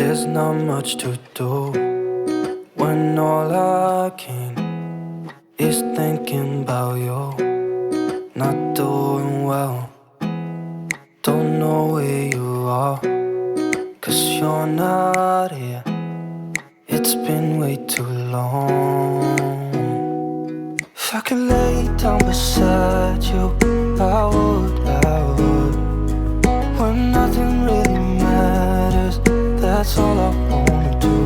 There's not much to do when all I can is thinking about you. Not doing well, don't know where you are, 'cause you're not here. It's been way too long. If I could lay down beside you, I would. When nothing really matters, that's all I wanna do.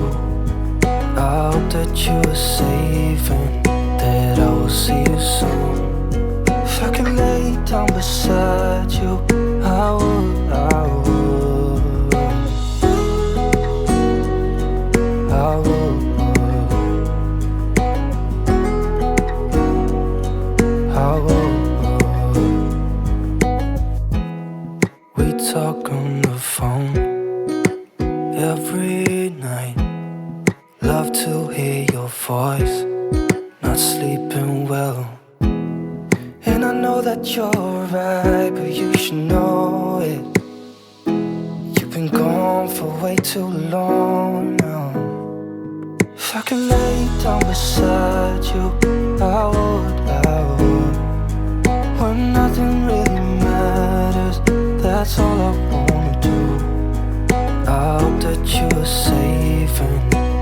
I hope that you are safe and that I will see you soon. If I could lay down beside you, I would. I would. We talk on the phone every night. Love to hear your voice. Not sleeping well, and I know that you're right, but you should know it. You've been gone for way too long now. If I could lay down beside you, I would. When nothing really matters, that's all I wanna do. I hope that you are safe and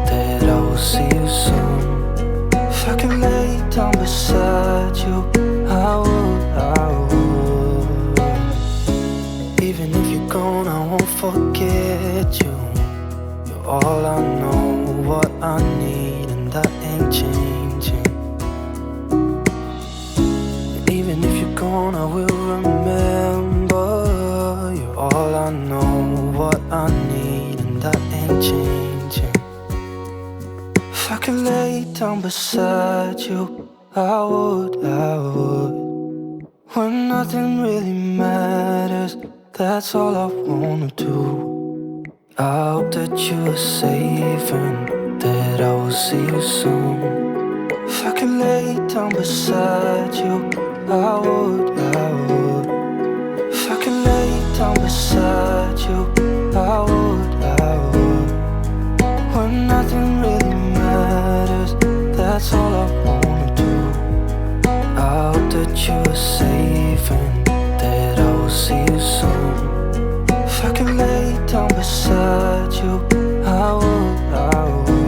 that I will see you soon. If I could lay down beside you, I would. Even if you're gone, I won't forget you. You're all I know, what I need, and that ain't changing. Even if you're gone, I will remember. You're all I know, what I need, and that ain't changing. If I could lay down beside you, I would. When nothing really matters, that's all I wanna do. I hope that you are safe and that I will see you soon. If I could lay down beside you, I would. If I could lay down beside you, I would. When nothing really matters, that's all I wanna do. I hope that you are safe and that I will see you soon. If I could lay down beside you, I would.